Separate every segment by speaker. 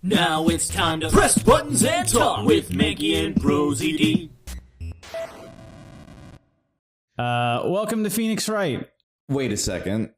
Speaker 1: Now it's time to press buttons and talk with Manky and ProZD.
Speaker 2: Welcome to Phoenix Wright.
Speaker 3: Wait a second.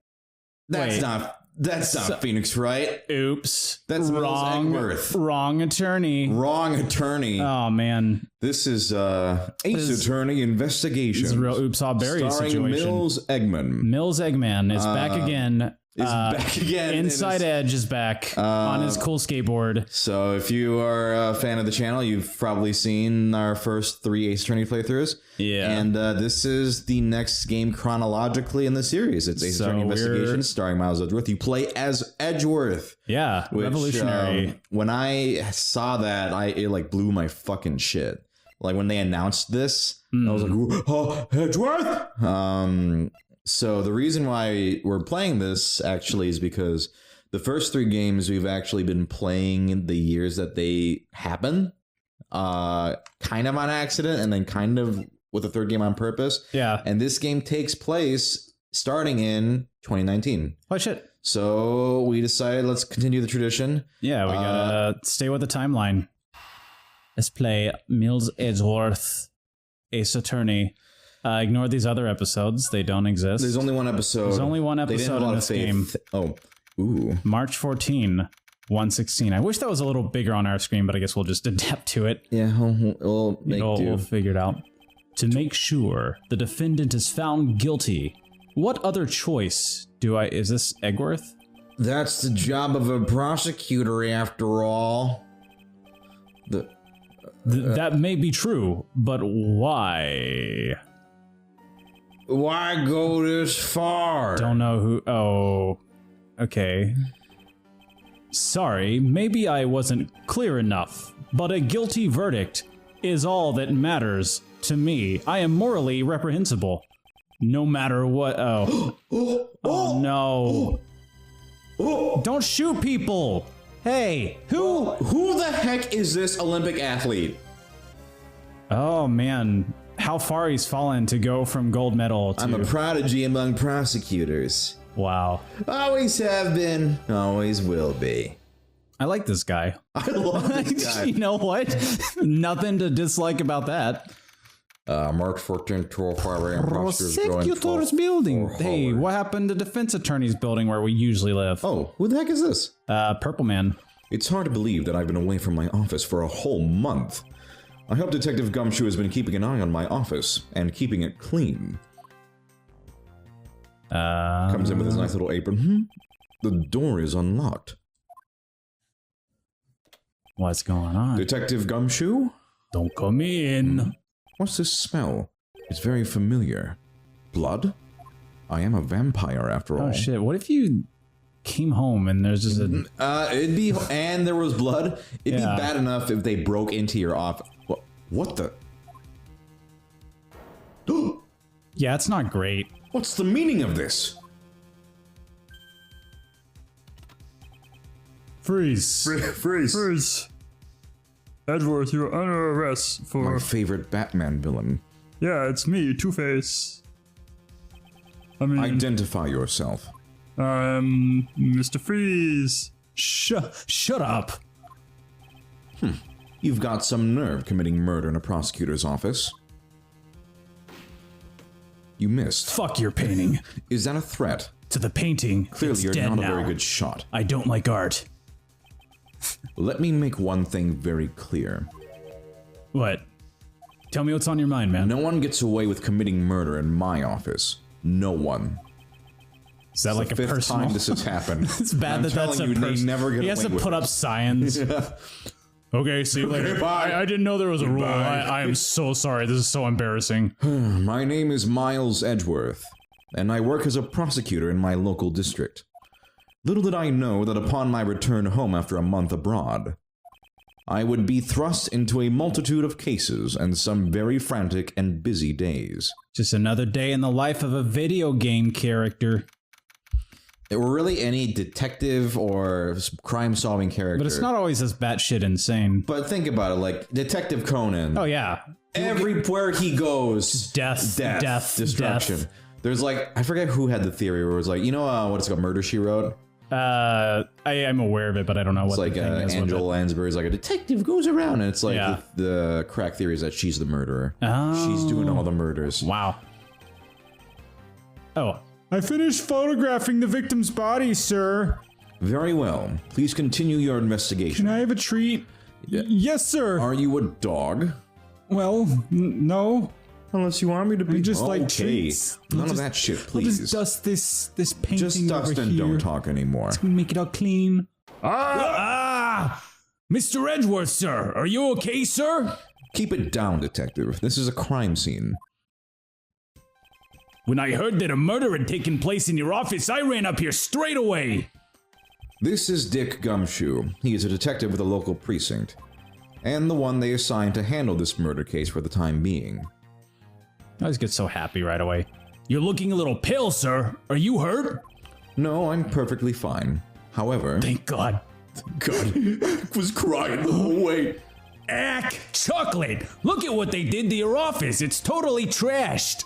Speaker 3: That's not Phoenix Wright.
Speaker 2: Oops.
Speaker 3: That's Edgeworth.
Speaker 2: Wrong attorney.
Speaker 3: Wrong attorney.
Speaker 2: Oh, man.
Speaker 3: This is Ace Attorney Investigations.
Speaker 2: This is a real oops-all-berry situation.
Speaker 3: Mills Eggman.
Speaker 2: Mills Eggman is back again.
Speaker 3: Back again.
Speaker 2: Inside Edge is back on his cool skateboard.
Speaker 3: So if you are a fan of the channel, you've probably seen our first 3 Ace Attorney playthroughs. Yeah. And this is the next game chronologically in the series. It's Ace Attorney Investigations starring Miles Edgeworth. You play as Edgeworth.
Speaker 2: Yeah,
Speaker 3: which,
Speaker 2: revolutionary.
Speaker 3: When I saw that, it like blew my fucking shit. Like when they announced this, I was like, oh, Edgeworth! So the reason why we're playing this actually is because the first 3 games we've actually been playing in the years that they happen, kind of on accident and then kind of with the 3rd game on purpose. Yeah. And this game takes place starting in 2019.
Speaker 2: Oh, shit.
Speaker 3: So we decided let's continue the tradition.
Speaker 2: Yeah, we gotta stay with the timeline. Let's play Mills Edgeworth, Ace Attorney. Ignore these other episodes. They don't exist.
Speaker 3: There's only one episode.
Speaker 2: There's only one episode in this game.
Speaker 3: Oh. Ooh.
Speaker 2: March 14, 116. I wish that was a little bigger on our screen, but I guess we'll just adapt to it.
Speaker 3: Yeah, we'll
Speaker 2: figure it out. To make sure the defendant is found guilty, what other choice do I... Is this Edgeworth?
Speaker 3: That's the job of a prosecutor, after all.
Speaker 2: That may be true, but why?
Speaker 3: Why go this far?
Speaker 2: Don't know who... Oh... Okay. Sorry, maybe I wasn't clear enough, but a guilty verdict is all that matters to me. I am morally reprehensible. No matter what... Oh. Oh, no. Don't shoot people! Hey, who
Speaker 3: the heck is this Olympic athlete?
Speaker 2: Oh, man. How far he's fallen to go from gold medal to...
Speaker 3: I'm a prodigy among prosecutors.
Speaker 2: Wow.
Speaker 3: Always have been, always will be.
Speaker 2: I like this guy.
Speaker 3: I love this guy.
Speaker 2: You know what? Nothing to dislike about that.
Speaker 3: March 14th, 12
Speaker 2: Prosecutor's building. Hey, what happened to defense attorney's building where we usually live?
Speaker 3: Oh, who the heck is this?
Speaker 2: Purple Man.
Speaker 3: It's hard to believe that I've been away from my office for a whole month. I hope Detective Gumshoe has been keeping an eye on my office and keeping it clean. Comes in with his nice little apron. The door is unlocked.
Speaker 2: What's going on?
Speaker 3: Detective Gumshoe?
Speaker 2: Don't come in.
Speaker 3: What's this smell? It's very familiar. Blood? I am a vampire after all.
Speaker 2: Oh shit, what if you came home and there's just a...
Speaker 3: it'd be... And there was blood? It'd be bad enough if they broke into your office. What the...
Speaker 2: Yeah, it's not great.
Speaker 3: What's the meaning of this?
Speaker 4: Freeze. Freeze. Edgeworth, you're under arrest for...
Speaker 3: My favorite Batman villain.
Speaker 4: Yeah, it's me, Two-Face. I mean...
Speaker 3: Identify yourself.
Speaker 4: Mr. Freeze.
Speaker 2: Shut up.
Speaker 3: You've got some nerve committing murder in a prosecutor's office. You missed.
Speaker 2: Fuck your painting.
Speaker 3: Is that a threat?
Speaker 2: To the painting.
Speaker 3: Clearly
Speaker 2: it's
Speaker 3: you're
Speaker 2: dead
Speaker 3: not
Speaker 2: now.
Speaker 3: a very good shot.
Speaker 2: I don't like art.
Speaker 3: Let me make one thing very clear.
Speaker 2: What? Tell me what's on your mind, man.
Speaker 3: No one gets away with committing murder in my office. No one.
Speaker 2: Is that
Speaker 3: it's
Speaker 2: like
Speaker 3: the
Speaker 2: a
Speaker 3: fifth
Speaker 2: personal...
Speaker 3: time this has happened.
Speaker 2: It's bad that that's a person.
Speaker 3: Never get
Speaker 2: he has
Speaker 3: away
Speaker 2: to
Speaker 3: with
Speaker 2: put up signs.
Speaker 4: Okay, see you later.
Speaker 3: Bye.
Speaker 4: I didn't know there was a rule. I am so sorry. This is so embarrassing.
Speaker 3: My name is Miles Edgeworth, and I work as a prosecutor in my local district. Little did I know that upon my return home after a month abroad, I would be thrust into a multitude of cases and some very frantic and busy days.
Speaker 2: Just another day in the life of a video game character.
Speaker 3: There were really any detective or crime-solving character.
Speaker 2: But it's not always as batshit insane.
Speaker 3: But think about it, like Detective Conan.
Speaker 2: Oh yeah.
Speaker 3: Everywhere he goes,
Speaker 2: death,
Speaker 3: destruction. There's like, I forget who had the theory where it was like, you know what it's called, Murder, She Wrote?
Speaker 2: I am aware of it, but I don't know what
Speaker 3: It's like
Speaker 2: the thing is.
Speaker 3: Angela Lansbury's like a detective goes around, and it's like
Speaker 2: Yeah.
Speaker 3: the crack theory is that she's the murderer.
Speaker 2: Oh.
Speaker 3: She's doing all the murders.
Speaker 2: Wow. Oh.
Speaker 4: I finished photographing the victim's body, sir.
Speaker 3: Very well. Please continue your investigation.
Speaker 4: Can I have a treat? Yes, sir.
Speaker 3: Are you a dog?
Speaker 4: Well, no.
Speaker 3: Unless you want me to be.
Speaker 4: just like
Speaker 3: okay.
Speaker 4: treats.
Speaker 3: None of that shit,
Speaker 4: I'll
Speaker 3: please.
Speaker 4: just dust this painting
Speaker 3: Just dust
Speaker 4: over
Speaker 3: and
Speaker 4: here.
Speaker 3: don't talk anymore.
Speaker 4: Make it all clean.
Speaker 2: Mr. Edgeworth, sir. Are you okay, sir?
Speaker 3: Keep it down, detective. This is a crime scene.
Speaker 2: When I heard that a murder had taken place in your office, I ran up here straight away.
Speaker 3: This is Dick Gumshoe. He is a detective with the local precinct, and the one they assigned to handle this murder case for the time being.
Speaker 2: I always get so happy right away. You're looking a little pale, sir. Are you hurt?
Speaker 3: No, I'm perfectly fine. However...
Speaker 2: Thank God.
Speaker 3: God, I was crying the whole way.
Speaker 2: Ack! Chocolate! Look at what they did to your office. It's totally trashed.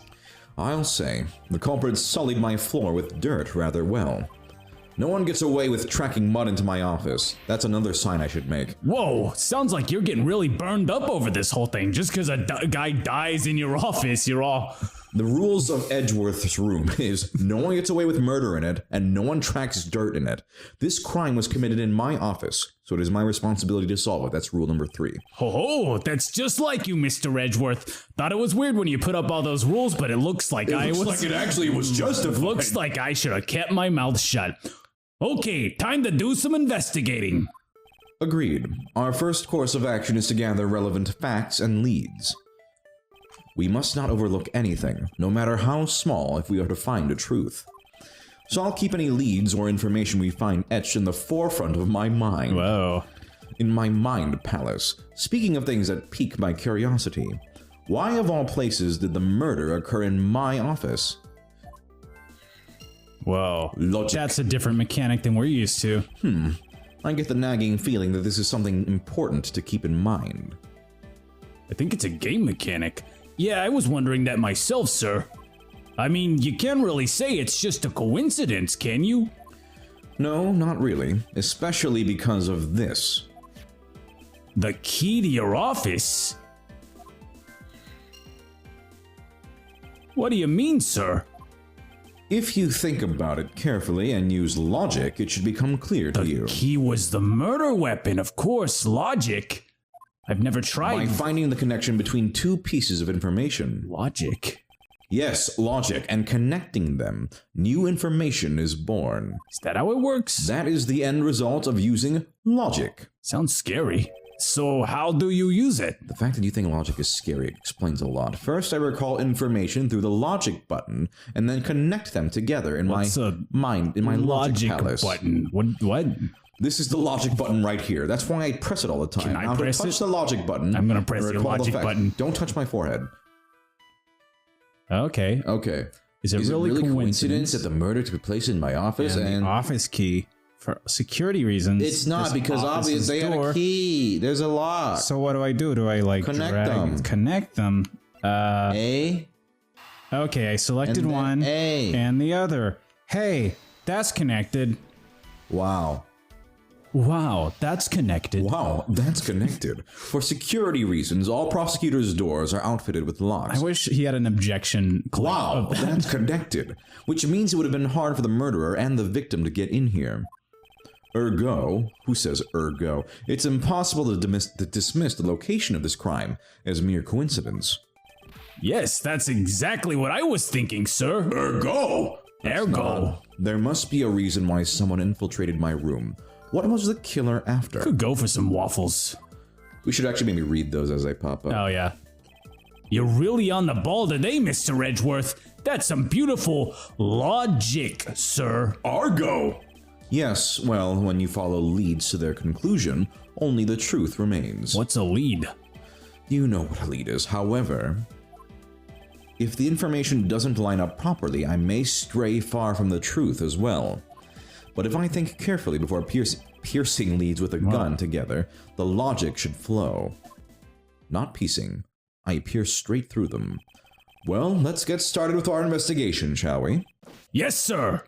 Speaker 3: I'll say, the culprit sullied my floor with dirt rather well. No one gets away with tracking mud into my office. That's another sign I should make.
Speaker 2: Whoa, sounds like you're getting really burned up over this whole thing. Just because a guy dies in your office, you're all...
Speaker 3: The rules of Edgeworth's room is no one gets away with murder in it, and no one tracks dirt in it. This crime was committed in my office, so it is my responsibility to solve it. That's rule number 3.
Speaker 2: Oh, that's just like you, Mr. Edgeworth. Thought it was weird when you put up all those rules, but it looks like
Speaker 3: it actually was justified.
Speaker 2: Looks like I should have kept my mouth shut. Okay, time to do some investigating.
Speaker 3: Agreed. Our first course of action is to gather relevant facts and leads. We must not overlook anything, no matter how small, if we are to find a truth. So I'll keep any leads or information we find etched in the forefront of my mind.
Speaker 2: Whoa.
Speaker 3: In my mind palace. Speaking of things that pique my curiosity, why of all places did the murder occur in my office?
Speaker 2: Whoa.
Speaker 3: Logic.
Speaker 2: That's a different mechanic than we're used to.
Speaker 3: I get the nagging feeling that this is something important to keep in mind.
Speaker 2: I think it's a game mechanic. Yeah, I was wondering that myself, sir. I mean, you can't really say it's just a coincidence, can you?
Speaker 3: No, not really. Especially because of this.
Speaker 2: The key to your office? What do you mean, sir?
Speaker 3: If you think about it carefully and use logic, it should become clear to you.
Speaker 2: The key was the murder weapon, of course, logic. I've never
Speaker 3: By
Speaker 2: tried
Speaker 3: finding the connection between two pieces of information.
Speaker 2: logic.
Speaker 3: Yes, logic, and connecting them, new information is born.
Speaker 2: Is that how it works?
Speaker 3: That is the end result of using logic.
Speaker 2: Sounds scary. So how do you use it?
Speaker 3: The fact that you think logic is scary explains a lot. First, I recall information through the logic button, and then connect them together in
Speaker 2: What's
Speaker 3: my
Speaker 2: a
Speaker 3: mind, in my logic palace.
Speaker 2: button. What?
Speaker 3: This is the logic button right here. That's why I press it all the time.
Speaker 2: Can I
Speaker 3: now,
Speaker 2: press
Speaker 3: touch
Speaker 2: it?
Speaker 3: the logic button.
Speaker 2: I'm gonna press
Speaker 3: and
Speaker 2: your
Speaker 3: recall the
Speaker 2: logic
Speaker 3: fact.
Speaker 2: button.
Speaker 3: Don't touch my forehead.
Speaker 2: Okay.
Speaker 3: Okay.
Speaker 2: Is it really coincidence
Speaker 3: that the murder took place in my office?
Speaker 2: And the office key for security reasons.
Speaker 3: It's not,
Speaker 2: this
Speaker 3: because
Speaker 2: office is
Speaker 3: obviously they had
Speaker 2: door.
Speaker 3: a key. There's a lock.
Speaker 2: So what do I do? Do I like
Speaker 3: Connect
Speaker 2: drag
Speaker 3: them.
Speaker 2: Connect them.
Speaker 3: A.
Speaker 2: Okay, I selected
Speaker 3: And then
Speaker 2: one
Speaker 3: A.
Speaker 2: and the other. Hey, that's connected.
Speaker 3: Wow.
Speaker 2: Wow, that's connected.
Speaker 3: Wow, that's connected. For security reasons, all prosecutors' doors are outfitted with locks.
Speaker 2: I wish he had an objection. clip
Speaker 3: Wow,
Speaker 2: of that.
Speaker 3: that's connected. Which means it would have been hard for the murderer and the victim to get in here. Ergo, who says ergo? It's impossible to dismiss the location of this crime as mere coincidence.
Speaker 2: Yes, that's exactly what I was thinking, sir.
Speaker 3: Ergo!
Speaker 2: Ergo.
Speaker 3: There must be a reason why someone infiltrated my room. What was the killer after?
Speaker 2: Could go for some waffles.
Speaker 3: We should actually maybe read those as they pop up.
Speaker 2: Oh, yeah. You're really on the ball today, Mr. Edgeworth. That's some beautiful logic, sir.
Speaker 3: Argo! Yes, well, when you follow leads to their conclusion, only the truth remains.
Speaker 2: What's a lead?
Speaker 3: You know what a lead is. However, if the information doesn't line up properly, I may stray far from the truth as well. But if I think carefully before piercing leads with a gun together, the logic should flow. Not piecing. I pierce straight through them. Well, let's get started with our investigation, shall we?
Speaker 2: Yes, sir.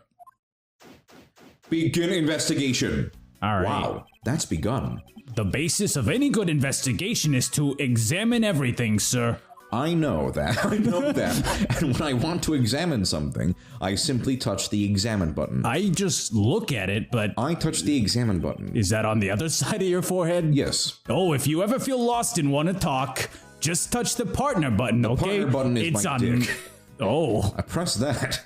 Speaker 3: Begin investigation.
Speaker 2: All right.
Speaker 3: Wow, that's begun.
Speaker 2: The basis of any good investigation is to examine everything, sir.
Speaker 3: I know that. I know that. And when I want to examine something, I simply touch the examine button.
Speaker 2: I just look at it, but
Speaker 3: I touch the examine button.
Speaker 2: is that on the other side of your forehead?
Speaker 3: Yes.
Speaker 2: Oh, if you ever feel lost and want to talk, just touch the partner button, okay?
Speaker 3: Partner button is
Speaker 2: it's
Speaker 3: my
Speaker 2: on.
Speaker 3: dick.
Speaker 2: Oh,
Speaker 3: I press that.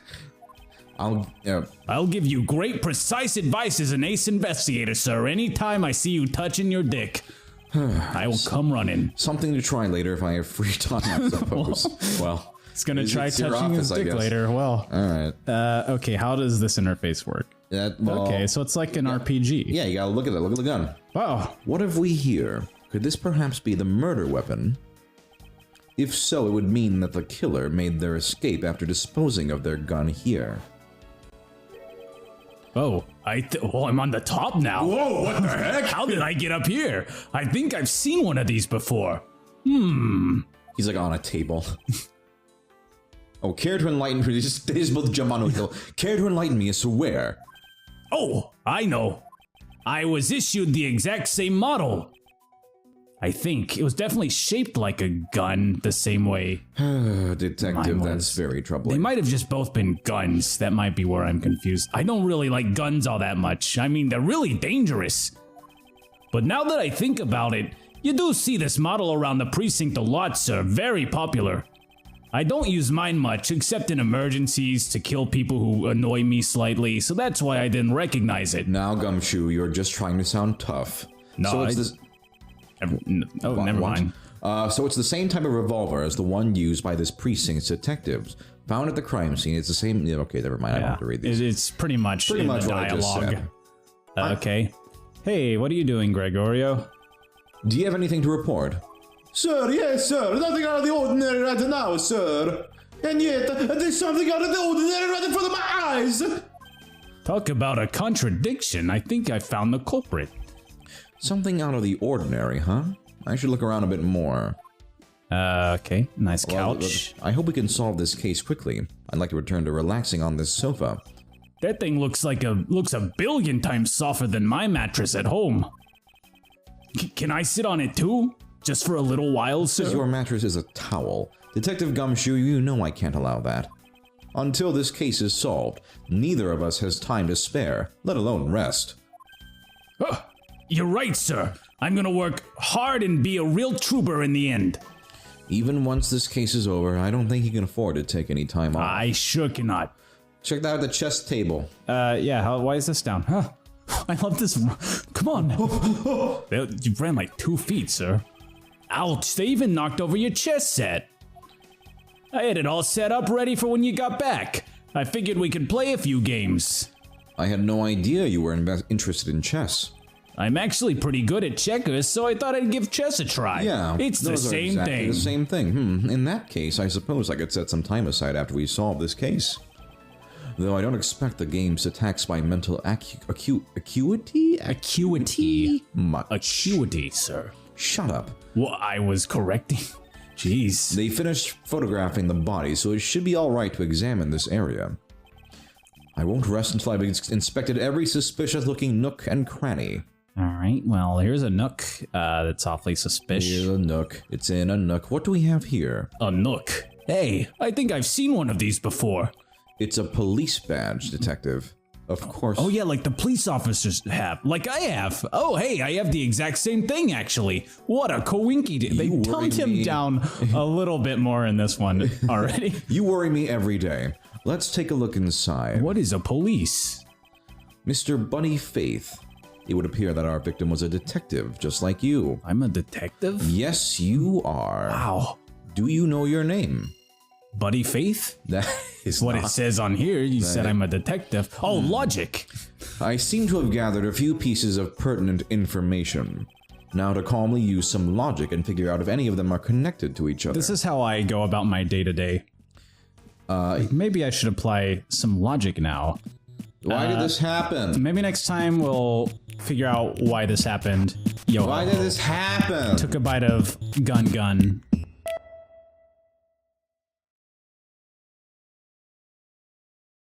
Speaker 2: I'll give you great, precise advice as an ace investigator, sir. Anytime I see you touching your dick, I will come running.
Speaker 3: Something to try later if I have free time, I suppose. Well,
Speaker 2: He's gonna try
Speaker 3: it's your
Speaker 2: touching his
Speaker 3: office, I
Speaker 2: dick
Speaker 3: guess.
Speaker 2: later. Well,
Speaker 3: All right.
Speaker 2: okay. How does this interface work? Okay, so it's like an RPG.
Speaker 3: Yeah, you gotta look at that. Look at the gun.
Speaker 2: Wow.
Speaker 3: What have we here? Could this perhaps be the murder weapon? If so, it would mean that the killer made their escape after disposing of their gun here.
Speaker 2: Oh, I'm on the top now.
Speaker 3: Whoa, what the heck?
Speaker 2: How did I get up here? I think I've seen one of these before.
Speaker 3: He's like on a table. Oh, care to enlighten me? They just both jump on a hill. Care to enlighten me as to where?
Speaker 2: Oh, I know. I was issued the exact same model. I think it was definitely shaped like a gun the same way.
Speaker 3: Detective,
Speaker 2: Mine was.
Speaker 3: that's very
Speaker 2: They
Speaker 3: troubling.
Speaker 2: might have just both been guns. That might be where I'm confused. I don't really like guns all that much. I mean, they're really dangerous. But now that I think about it, you do see this model around the precinct a lot, sir. Very popular. I don't use mine much, except in emergencies to kill people who annoy me slightly, so that's why I didn't recognize it.
Speaker 3: Now, Gumshoe, you're just trying to sound tough.
Speaker 2: No,
Speaker 3: so it's
Speaker 2: I-
Speaker 3: this.
Speaker 2: Never mind.
Speaker 3: So it's the same type of revolver as the one used by this precinct's detectives. Found at the crime scene. It's the same. Yeah, okay, never mind. I don't have to read these.
Speaker 2: It's pretty much
Speaker 3: Pretty
Speaker 2: in
Speaker 3: much
Speaker 2: the
Speaker 3: what I just
Speaker 2: dialogue.
Speaker 3: said.
Speaker 2: Okay. Hey, what are you doing, Gregorio?
Speaker 3: Do you have anything to report?
Speaker 5: Sir, yes, sir. Nothing out of the ordinary right now, sir. And yet, there's something out of the ordinary right in front of my eyes.
Speaker 2: Talk about a contradiction. I think I found the culprit.
Speaker 3: Something out of the ordinary, huh? I should look around a bit more.
Speaker 2: Okay. Nice
Speaker 3: Well,
Speaker 2: couch.
Speaker 3: I hope we can solve this case quickly. I'd like to return to relaxing on this sofa.
Speaker 2: That thing looks a billion times softer than my mattress at home. Can I sit on it too? Just for a little while,
Speaker 3: Since
Speaker 2: sir?
Speaker 3: your mattress is a towel, Detective Gumshoe, you know I can't allow that. Until this case is solved, neither of us has time to spare, let alone rest.
Speaker 2: You're right, sir. I'm gonna work hard and be a real trooper in the end.
Speaker 3: Even once this case is over, I don't think he can afford to take any time off.
Speaker 2: I sure cannot.
Speaker 3: Check out the chess table.
Speaker 2: Yeah, why is this down? Huh? I love this. Come on. You ran like 2 feet, sir. Ouch, they even knocked over your chess set. I had it all set up ready for when you got back. I figured we could play a few games.
Speaker 3: I had no idea you were interested in chess.
Speaker 2: I'm actually pretty good at checkers, so I thought I'd give chess a try.
Speaker 3: Yeah,
Speaker 2: It's the
Speaker 3: those are
Speaker 2: same
Speaker 3: exactly
Speaker 2: thing.
Speaker 3: The same thing. In that case, I suppose I could set some time aside after we solve this case. Though I don't expect the game's attacks by mental acuity?
Speaker 2: Acuity.
Speaker 3: Much.
Speaker 2: Acuity, sir.
Speaker 3: Shut up.
Speaker 2: Well, I was correcting. Jeez.
Speaker 3: They finished photographing the body, so it should be alright to examine this area. I won't rest until I've inspected every suspicious-looking nook and cranny.
Speaker 2: All right, well, here's a nook that's awfully suspicious.
Speaker 3: Here's a nook. It's in a nook. What do we have here?
Speaker 2: A nook. Hey, I think I've seen one of these before.
Speaker 3: It's a police badge, detective. Of course.
Speaker 2: Oh yeah, like the police officers have. Like I have. Oh hey, I have the exact same thing actually. What a coinky. They
Speaker 3: You
Speaker 2: dumped
Speaker 3: worry
Speaker 2: him
Speaker 3: me.
Speaker 2: down a little bit more in this one already.
Speaker 3: You worry me every day. Let's take a look inside.
Speaker 2: What is a police?
Speaker 3: Mr. Bunny Faith. It would appear that our victim was a detective, just like you.
Speaker 2: I'm a detective?
Speaker 3: Yes, you are.
Speaker 2: Wow.
Speaker 3: Do you know your name?
Speaker 2: Buddy Faith?
Speaker 3: That is
Speaker 2: What
Speaker 3: not.
Speaker 2: it says on here, you said I'm a detective. Oh, logic.
Speaker 3: I seem to have gathered a few pieces of pertinent information. Now to calmly use some logic and figure out if any of them are connected to each other.
Speaker 2: This is how I go about my day-to-day. Maybe I should apply some logic now.
Speaker 3: Why did this happen?
Speaker 2: Maybe next time we'll figure out why this happened. Yo,
Speaker 3: Why did this happen?
Speaker 2: took a bite of gun.